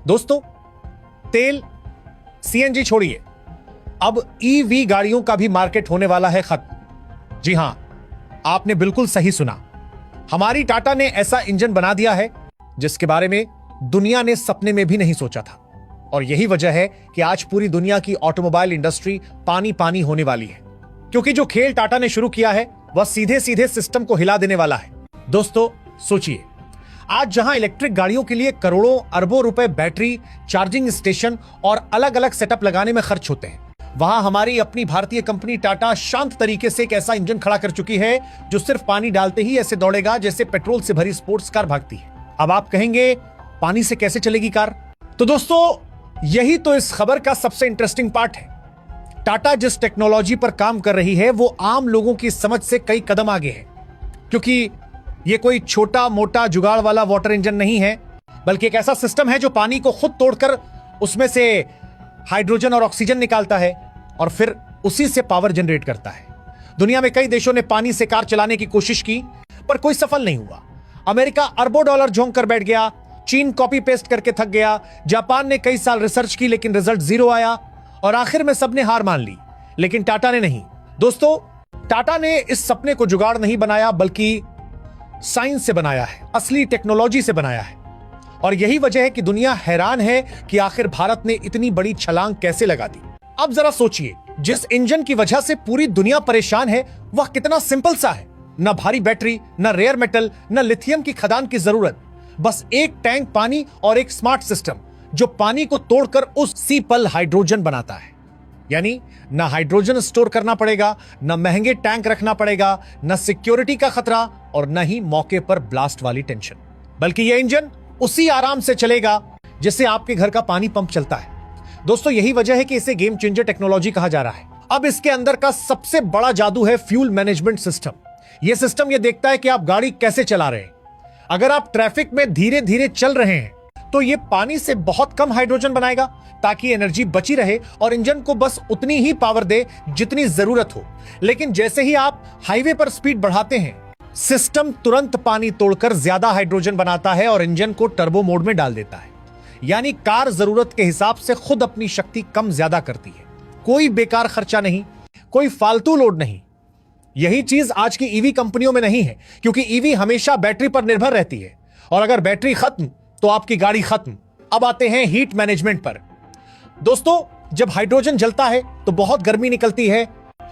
दोस्तों, तेल सीएनजी छोड़िए, अब ईवी गाड़ियों का भी मार्केट होने वाला है खत्म। जी हां, आपने बिल्कुल सही सुना। हमारी टाटा ने ऐसा इंजन बना दिया है जिसके बारे में दुनिया ने सपने में भी नहीं सोचा था। और यही वजह है कि आज पूरी दुनिया की ऑटोमोबाइल इंडस्ट्री पानी पानी होने वाली है, क्योंकि जो खेल टाटा ने शुरू किया है वह सीधे सीधे सिस्टम को हिला देने वाला है। दोस्तों सोचिए, आज जहां इलेक्ट्रिक गाड़ियों के लिए करोड़ों अरबों रुपए बैटरी, चार्जिंग स्टेशन और अलग अलग सेटअप लगाने में खर्च होते हैं, वहां हमारी अपनी भारतीय कंपनी टाटा शांत तरीके से एक ऐसा इंजन खड़ा कर चुकी है जो सिर्फ पानी डालते ही ऐसे दौड़ेगा जैसे पेट्रोल से भरी स्पोर्ट्स कार भागती है। अब आप कहेंगे, पानी से कैसे चलेगी कार? तो दोस्तों, यही तो इस खबर का सबसे इंटरेस्टिंग पार्ट है। टाटा जिस टेक्नोलॉजी पर काम कर रही है वो आम लोगों की समझ से कई कदम आगे है, क्योंकि यह कोई छोटा मोटा जुगाड़ वाला वाटर इंजन नहीं है, बल्कि एक ऐसा सिस्टम है जो पानी को खुद तोड़कर उसमें से हाइड्रोजन और ऑक्सीजन निकालता है और फिर उसी से पावर जनरेट करता है। दुनिया में कई देशों ने पानी से कार चलाने की कोशिश की, पर कोई सफल नहीं हुआ। अमेरिका अरबों डॉलर झोंक कर बैठ गया, चीन कॉपी पेस्ट करके थक गया, जापान ने कई साल रिसर्च की लेकिन रिजल्ट जीरो आया, और आखिर में सबने हार मान ली, लेकिन टाटा ने नहीं। दोस्तों, टाटा ने इस सपने को जुगाड़ नहीं बनाया बल्कि साइंस से बनाया है, असली टेक्नोलॉजी से बनाया है। और यही वजह है कि दुनिया हैरान है कि आखिर भारत ने इतनी बड़ी छलांग कैसे लगा दी। अब जरा सोचिए, जिस इंजन की वजह से पूरी दुनिया परेशान है वह कितना सिंपल सा है। न भारी बैटरी, न रेयर मेटल, न लिथियम की खदान की जरूरत, बस एक टैंक पानी और एक स्मार्ट सिस्टम जो पानी को तोड़कर उसी पल हाइड्रोजन बनाता है। यानी न हाइड्रोजन स्टोर करना पड़ेगा, न महंगे टैंक रखना पड़ेगा, न सिक्योरिटी का खतरा और न ही मौके पर ब्लास्ट वाली टेंशन, बल्कि यह इंजन उसी आराम से चलेगा जिससे आपके घर का पानी पंप चलता है। दोस्तों, यही वजह है कि इसे गेम चेंजर टेक्नोलॉजी कहा जा रहा है। अब इसके अंदर का सबसे बड़ा जादू है फ्यूल मैनेजमेंट सिस्टम। यह सिस्टम यह देखता है कि आप गाड़ी कैसे चला रहे हैं। अगर आप ट्रैफिक में धीरे धीरे चल रहे हैं तो यह पानी से बहुत कम हाइड्रोजन बनाएगा ताकि एनर्जी बची रहे और इंजन को बस उतनी ही पावर दे जितनी जरूरत हो। लेकिन जैसे ही आप हाईवे पर स्पीड बढ़ाते हैं, सिस्टम तुरंत पानी तोड़कर ज्यादा हाइड्रोजन बनाता है और इंजन को टर्बो मोड में डाल देता है। यानी कार जरूरत के हिसाब से खुद अपनी शक्ति कम ज्यादा करती है। कोई बेकार खर्चा नहीं, कोई फालतू लोड नहीं। यही चीज आज की ईवी कंपनियों में नहीं है, क्योंकि ईवी हमेशा बैटरी पर निर्भर रहती है और अगर बैटरी खत्म तो आपकी गाड़ी खत्म। अब आते हैं हीट मैनेजमेंट पर। दोस्तों, जब हाइड्रोजन जलता है तो बहुत गर्मी निकलती है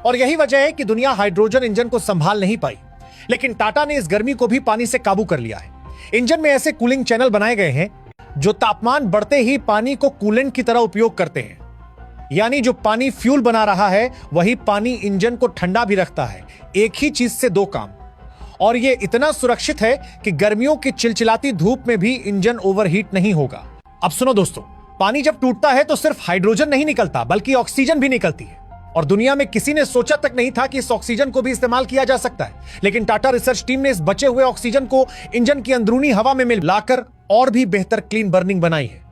और यही वजह है कि दुनिया हाइड्रोजन इंजन को संभाल नहीं पाई। लेकिन टाटा ने इस गर्मी को भी पानी से काबू कर लिया है। इंजन में ऐसे कूलिंग चैनल बनाए गए हैं जो तापमान बढ़ते ही पानी को कूलेंट की तरह उपयोग करते हैं। यानी जो पानी फ्यूल बना रहा है वही पानी इंजन को ठंडा भी रखता है। एक ही चीज से दो काम। और यह इतना सुरक्षित है कि गर्मियों की चिलचिलाती धूप में भी इंजन ओवरहीट नहीं होगा। अब सुनो दोस्तों, पानी जब टूटता है तो सिर्फ हाइड्रोजन नहीं निकलता बल्कि ऑक्सीजन भी निकलती है। और दुनिया में किसी ने सोचा तक नहीं था कि इस ऑक्सीजन को भी इस्तेमाल किया जा सकता है। लेकिन टाटा रिसर्च टीम ने इस बचे हुए ऑक्सीजन को इंजन की अंदरूनी हवा में मिलाकर और भी बेहतर क्लीन बर्निंग बनाई है।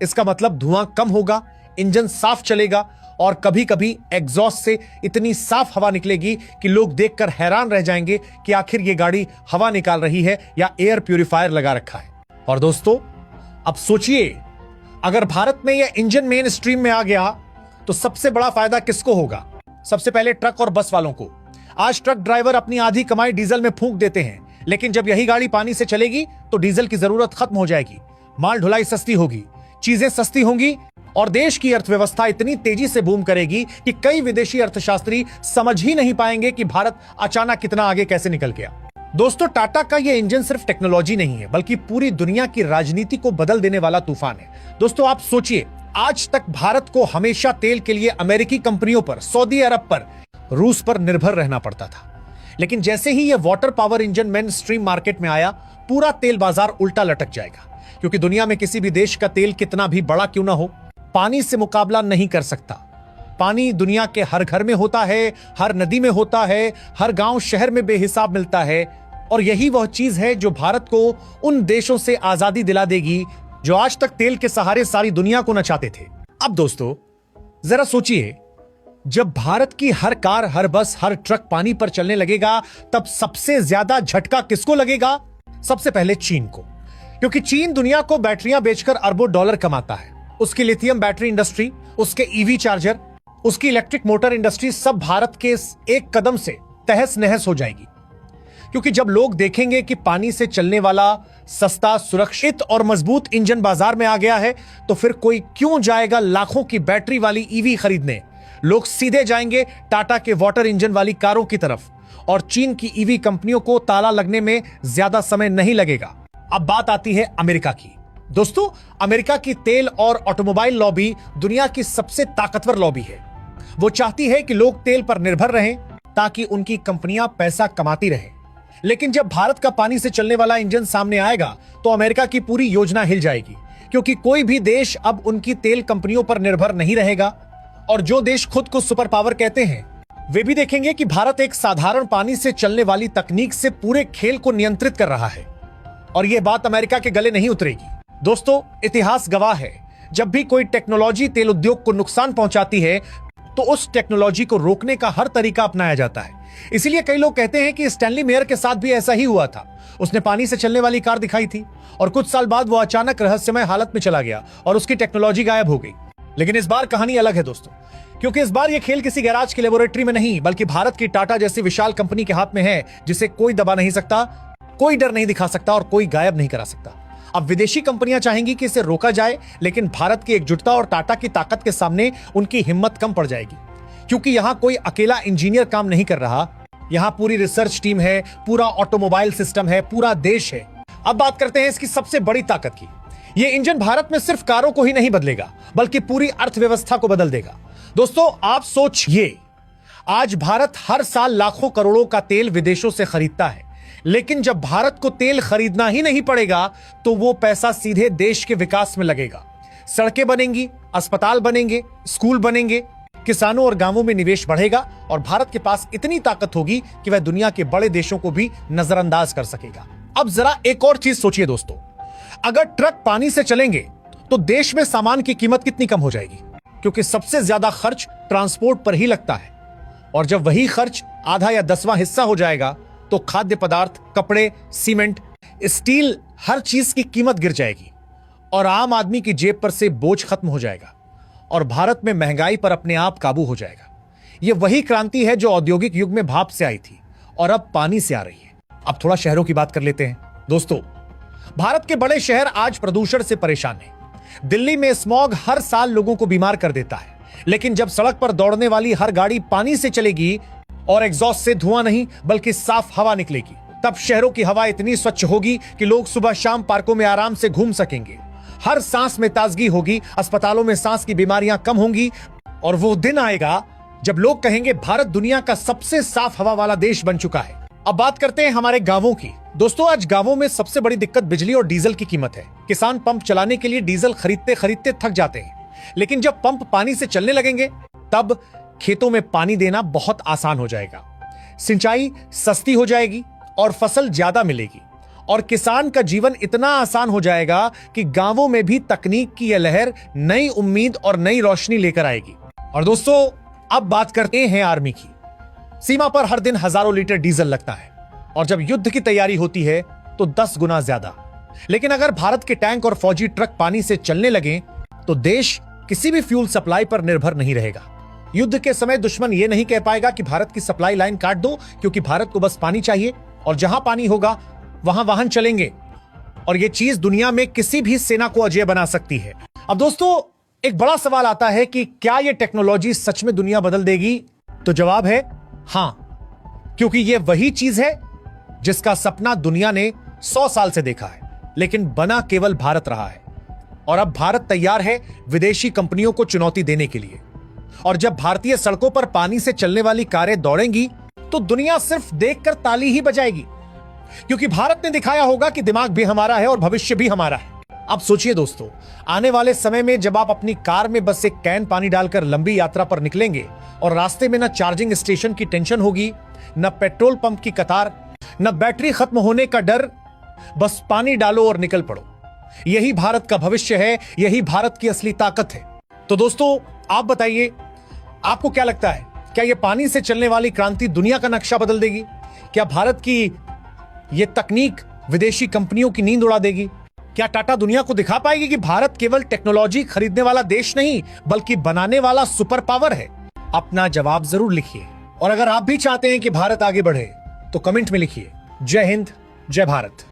इसका मतलब धुआं कम होगा, इंजन साफ चलेगा और कभी कभी एग्जॉस्ट से इतनी साफ हवा निकलेगी कि लोग देखकर हैरान रह जाएंगे कि आखिर ये गाड़ी हवा निकाल रही है या एयर प्यूरिफायर लगा रखा है। और दोस्तों, अब सोचिए, अगर भारत में यह इंजन मेन स्ट्रीम में आ गया तो सबसे बड़ा फायदा किसको होगा? सबसे पहले ट्रक और बस वालों को। आज ट्रक ड्राइवर अपनी आधी कमाई डीजल में फूंक देते हैं, लेकिन जब यही गाड़ी पानी से चलेगी तो डीजल की जरूरत खत्म हो जाएगी, माल ढुलाई सस्ती होगी, चीजें सस्ती होंगी और देश की अर्थव्यवस्था इतनी तेजी से बूम करेगी कि कई विदेशी अर्थशास्त्री समझ ही नहीं पाएंगे कि भारत अचानक कितना आगे कैसे निकल गया। दोस्तों, टाटा का यह इंजन सिर्फ टेक्नोलॉजी नहीं है बल्कि पूरी दुनिया की राजनीति को बदल देने वाला तूफान है। दोस्तों, आप सोचिए, आज तक भारत को हमेशा तेल के लिए अमेरिकी कंपनियों पर, सऊदी अरब पर, रूस पर निर्भर रहना पड़ता था। लेकिन जैसे ही यह water power engine main stream market में आया, पूरा तेल बाजार उल्टा लटक जाएगा, क्योंकि दुनिया में किसी भी देश का तेल कितना भी बड़ा क्यों ना हो, पानी से मुकाबला नहीं कर सकता। पानी दुनिया के हर घर में होता है, हर नदी में होता है, हर गांव शहर में बेहिसाब मिलता है। और यही वह चीज है जो भारत को उन देशों से आजादी दिला देगी जो आज तक तेल के सहारे सारी दुनिया को नचाते थे। अब दोस्तों, जरा सोचिए, जब भारत की हर कार, हर बस, हर ट्रक पानी पर चलने लगेगा तब सबसे ज्यादा झटका किसको लगेगा? सबसे पहले चीन को। क्योंकि चीन दुनिया को बैटरियां बेचकर अरबों डॉलर कमाता है। उसकी लिथियम बैटरी इंडस्ट्री, उसके ईवी चार्जर, उसकी इलेक्ट्रिक मोटर इंडस्ट्री सब भारत के इस एक कदम से तहस नहस हो जाएगी। क्योंकि जब लोग देखेंगे कि पानी से चलने वाला सस्ता, सुरक्षित और मजबूत इंजन बाजार में आ गया है, तो फिर कोई क्यों जाएगा लाखों की बैटरी वाली ईवी खरीदने। लोग सीधे जाएंगे टाटा के वाटर इंजन वाली कारों की तरफ, और चीन की ईवी कंपनियों को ताला लगने में ज्यादा समय नहीं लगेगा। अब बात आती है अमेरिका की। दोस्तों, अमेरिका की तेल और ऑटोमोबाइल लॉबी दुनिया की सबसे ताकतवर लॉबी है। वो चाहती है कि लोग तेल पर निर्भर रहें ताकि उनकी कंपनियां पैसा कमाती रहें। लेकिन जब भारत का पानी से चलने वाला इंजन सामने आएगा तो अमेरिका की पूरी योजना हिल जाएगी, क्योंकि कोई भी देश अब उनकी तेल कंपनियों पर निर्भर नहीं रहेगा। और जो देश खुद को सुपर पावर कहते हैं, वे भी देखेंगे कि भारत एक साधारण पानी से चलने वाली तकनीक से पूरे खेल को नियंत्रित कर रहा है, और यह बात अमेरिका के गले नहीं उतरेगी। दोस्तों, इतिहास गवाह है, जब भी कोई टेक्नोलॉजी तेल उद्योग को नुकसान पहुंचाती है तो उस टेक्नोलॉजी को रोकने का हर तरीका अपनाया जाता है। इसीलिए कई लोग कहते हैं कि स्टैनली मेयर के साथ भी ऐसा ही हुआ था। उसने पानी से चलने वाली कार दिखाई थी और कुछ साल बाद वो अचानक रहस्यमय हालत में चला गया और उसकी टेक्नोलॉजी गायब हो गई। लेकिन इस बार कहानी अलग है दोस्तों, क्योंकि इस बार यह खेल किसी गैराज की लेबोरेटरी में नहीं, बल्कि भारत की टाटा जैसी विशाल कंपनी के हाथ में है, जिसे कोई दबा नहीं सकता, कोई डर नहीं दिखा सकता और कोई गायब नहीं करा सकता। अब विदेशी कंपनियां चाहेंगी कि इसे रोका जाए, लेकिन भारत की एकजुटता और टाटा की ताकत के सामने उनकी हिम्मत कम पड़ जाएगी। क्योंकि यहां कोई अकेला इंजीनियर काम नहीं कर रहा, यहां पूरी रिसर्च टीम है, पूरा ऑटोमोबाइल सिस्टम है, पूरा देश है। अब बात करते हैं इसकी सबसे बड़ी ताकत की। यह इंजन भारत में सिर्फ कारों को ही नहीं बदलेगा, बल्कि पूरी अर्थव्यवस्था को बदल देगा। दोस्तों, आप सोचिए, आज भारत हर साल लाखों करोड़ों का तेल विदेशों से खरीदता है, लेकिन जब भारत को तेल खरीदना ही नहीं पड़ेगा तो वो पैसा सीधे देश के विकास में लगेगा। सड़कें बनेंगी, अस्पताल बनेंगे, स्कूल बनेंगे, किसानों और गांवों में निवेश बढ़ेगा और भारत के पास इतनी ताकत होगी कि वह दुनिया के बड़े देशों को भी नजरअंदाज कर सकेगा। अब जरा एक और चीज सोचिए दोस्तों, अगर ट्रक पानी से चलेंगे तो देश में सामान की कीमत कितनी कम हो जाएगी, क्योंकि सबसे ज्यादा खर्च ट्रांसपोर्ट पर ही लगता है। और जब वही खर्च आधा या 10वां हिस्सा हो जाएगा तो खाद्य पदार्थ, कपड़े, सीमेंट, स्टील, हर चीज की कीमत गिर जाएगी और आम आदमी की जेब पर से बोझ खत्म हो जाएगा और भारत में महंगाई पर अपने आप काबू हो जाएगा। यह वही क्रांति है जो औद्योगिक युग में भाप से आई थी और अब पानी से आ रही है। अब थोड़ा शहरों की बात कर लेते हैं। दोस्तों, भारत के बड़े शहर आज प्रदूषण से परेशान हैं। दिल्ली में स्मॉग हर साल लोगों को बीमार कर देता है, लेकिन जब सड़क पर दौड़ने वाली हर गाड़ी पानी से चलेगी और एग्जॉस्ट से धुआं नहीं बल्कि साफ हवा निकलेगी, तब शहरों की हवा इतनी स्वच्छ होगी कि लोग सुबह शाम पार्कों में आराम से घूम सकेंगे। हर सांस में ताजगी होगी, अस्पतालों में सांस की बीमारियां कम होंगी और वो दिन आएगा जब लोग कहेंगे भारत दुनिया का सबसे साफ हवा वाला देश बन चुका है। अब बात करते हैं हमारे गांवों की। दोस्तों, आज गांवों में सबसे बड़ी दिक्कत बिजली और डीजल की कीमत है। किसान पंप चलाने के लिए डीजल खरीदते खरीदते थक जाते हैं, लेकिन जब पंप पानी से चलने लगेंगे तब खेतों में पानी देना बहुत आसान हो जाएगा, सिंचाई सस्ती हो जाएगी और फसल ज्यादा मिलेगी और किसान का जीवन इतना आसान हो जाएगा कि गांवों में भी तकनीक की यह लहर नई उम्मीद और नई रोशनी लेकर आएगी। और दोस्तों, अब बात करते हैं आर्मी की। सीमा पर हर दिन हजारों लीटर डीजल लगता है और जब युद्ध की तैयारी होती है तो 10 गुना ज्यादा। लेकिन अगर भारत के टैंक और फौजी ट्रक पानी से चलने लगे तो देश किसी भी फ्यूल सप्लाई पर निर्भर नहीं रहेगा। युद्ध के समय दुश्मन यह नहीं कह पाएगा कि भारत की सप्लाई लाइन काट दो, क्योंकि भारत को बस पानी चाहिए और जहां पानी होगा वहां वाहन चलेंगे और यह चीज दुनिया में किसी भी सेना को अजेय बना सकती है। अब दोस्तों, एक बड़ा सवाल आता है कि क्या यह टेक्नोलॉजी सच में दुनिया बदल देगी? तो जवाब है हां, क्योंकि यह वही चीज है जिसका सपना दुनिया ने 100 साल से देखा है, लेकिन बना केवल भारत रहा है। और अब भारत तैयार है विदेशी कंपनियों को चुनौती देने के लिए। और जब भारतीय सड़कों पर पानी से चलने वाली कारें दौड़ेंगी तो दुनिया सिर्फ देखकर ताली ही बजाएगी, क्योंकि भारत ने दिखाया होगा कि दिमाग भी हमारा है और भविष्य भी हमारा है। अब सोचिए दोस्तों, आने वाले समय में जब आप अपनी कार में बस एक कैन पानी डालकर लंबी यात्रा पर निकलेंगे और रास्ते में न चार्जिंग स्टेशन की टेंशन होगी, न पेट्रोल पंप की कतार, न बैटरी खत्म होने का डर, बस पानी डालो और निकल पड़ो। यही भारत का भविष्य है, यही भारत की असली ताकत है। तो दोस्तों, आप बताइए, आपको क्या लगता है, क्या यह पानी से चलने वाली क्रांति दुनिया का नक्शा बदल देगी? क्या भारत की यह तकनीक विदेशी कंपनियों की नींद उड़ा देगी? क्या टाटा दुनिया को दिखा पाएगी कि भारत केवल टेक्नोलॉजी खरीदने वाला देश नहीं बल्कि बनाने वाला सुपर पावर है? अपना जवाब जरूर लिखिए और अगर आप भी चाहते हैं कि भारत आगे बढ़े तो कमेंट में लिखिए जय हिंद, जय भारत।